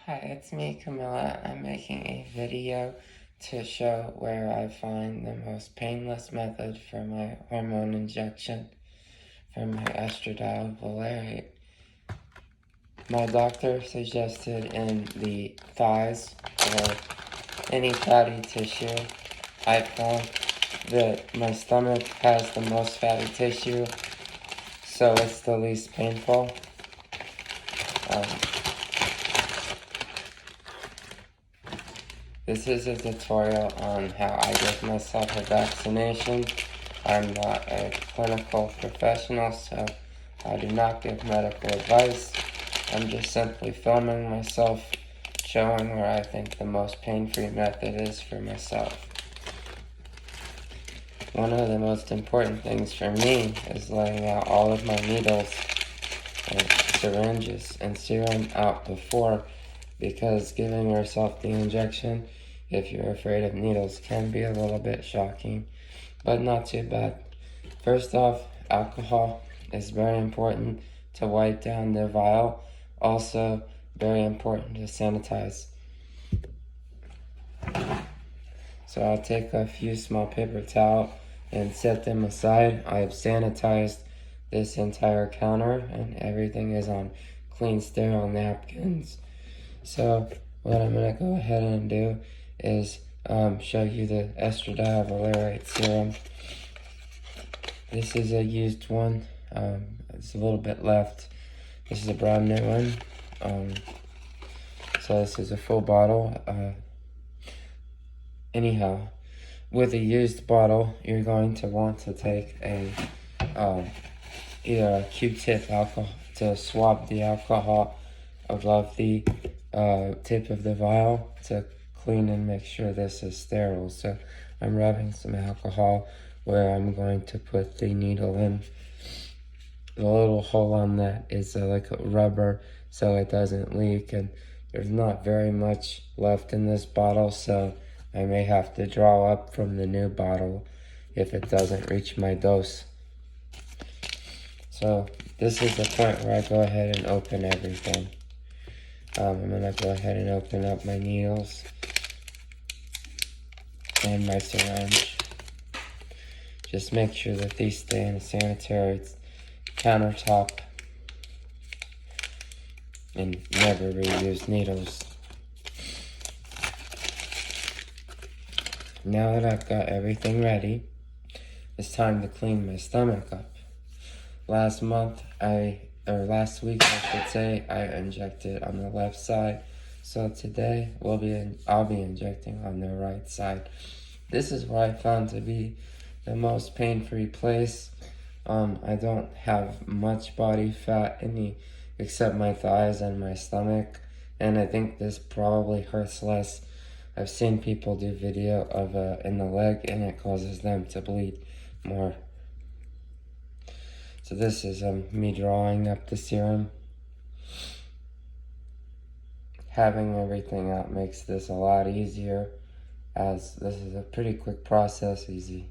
Hi, it's me, Camilla. I'm making a video to show where I find the most painless method for my hormone injection for my estradiol valerate. My doctor suggested in the thighs or any fatty tissue. I found that my stomach has the most fatty tissue, so it's the least painful. This is a tutorial on how I give myself a vaccination. I'm not a clinical professional, so I do not give medical advice. I'm just simply filming myself, showing where I think the most pain-free method is for myself. One of the most important things for me is laying out all of my needles and syringes and serum out before, because giving yourself the injection, if you're afraid of needles, can be a little bit shocking, but not too bad. First off, alcohol is very important to wipe down the vial. Also, very important to sanitize. So I'll take a few small paper towels and set them aside. I've sanitized this entire counter and everything is on clean, sterile napkins. So what I'm going to go ahead and do is show you the estradiol valerate serum. This is a used one. It's a little bit left. This is a brand new one. So this is a full bottle. Anyhow, with a used bottle, you're going to want to take a either a Q-tip alcohol to swab the alcohol above the tip of the vial to clean and make sure this is sterile. So I'm rubbing some alcohol where I'm going to put the needle in. The little hole on that is like a rubber so it doesn't leak, and there's not very much left in this bottle, so I may have to draw up from the new bottle if it doesn't reach my dose. So this is the point where I go ahead and open everything. I'm going to go ahead and open up my needles and my syringe. Just make sure that these stay in a sanitary countertop and never reuse needles. Now that I've got everything ready, it's time to clean my stomach up. Last week I should say, I injected on the left side. So today I'll be injecting on the right side. This is what I found to be the most pain-free place. I don't have much body fat except my thighs and my stomach, and I think this probably hurts less. I've seen people do video of in the leg, and it causes them to bleed more. So this is me drawing up the serum. Having everything out makes this a lot easier, as this is a pretty quick process, easy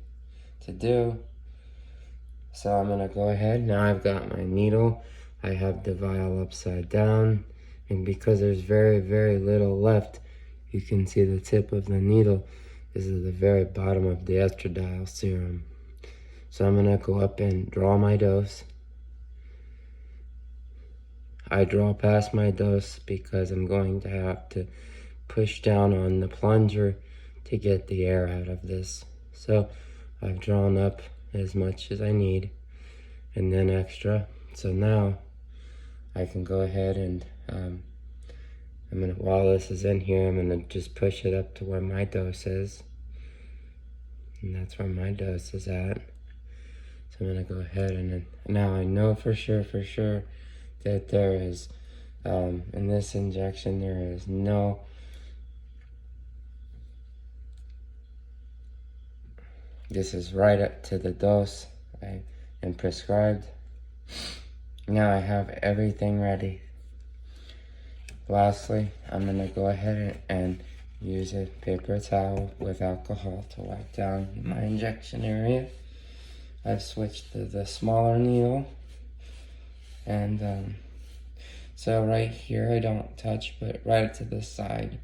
to do. So I'm gonna go ahead. Now I've got my needle. I have the vial upside down, and because there's very, very little left, you can see the tip of the needle is at the very bottom of the estradiol serum. So I'm gonna go up and draw my dose. I draw past my dose because I'm going to have to push down on the plunger to get the air out of this. So I've drawn up as much as I need and then extra. So now I can go ahead and while this is in here, I'm gonna just push it up to where my dose is. And that's where my dose is at. So I'm gonna go ahead and now I know for sure that there is, in this injection, there is no this is right up to the dose I am prescribed. Now I have everything ready. Lastly, I'm gonna go ahead and use a paper towel with alcohol to wipe down my injection area. I've switched to the smaller needle, and So right here I don't touch, but right to the side,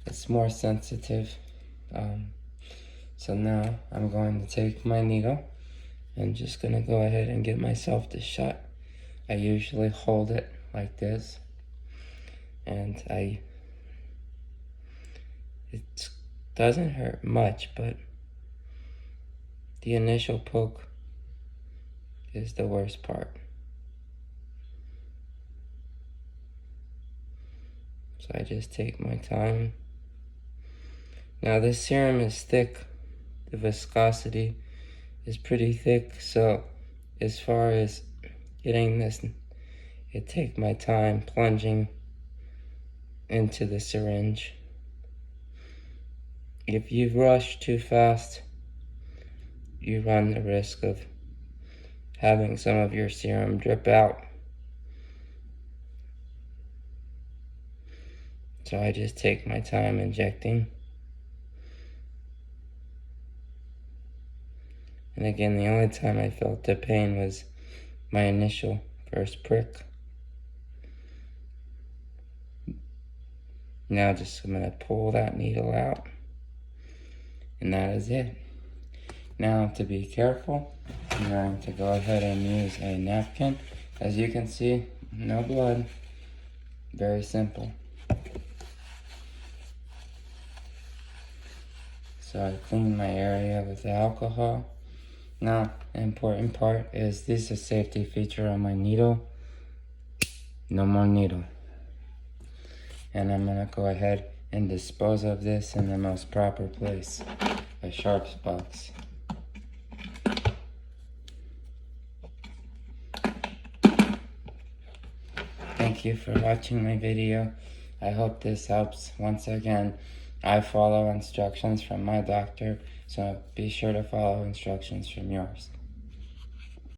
it's more sensitive. So now I'm going to take my needle and just gonna go ahead and get myself the shot. I usually hold it like this, and it doesn't hurt much, but the initial poke is the worst part. So I just take my time. Now this serum is thick. The viscosity is pretty thick, so as far as getting this, it take my time plunging into the syringe. If you rush too fast, you run the risk of having some of your serum drip out. So I just take my time injecting. And again, the only time I felt the pain was my initial first prick. Now I'm gonna pull that needle out. And that is it. Now to be careful, I'm going to go ahead and use a napkin. As you can see, no blood. Very simple. So I clean my area with alcohol. Now, the important part is this is a safety feature on my needle. No more needle. And I'm gonna go ahead and dispose of this in the most proper place, a sharps box. Thank you for watching my video. I hope this helps. Once again, I follow instructions from my doctor, so be sure to follow instructions from yours.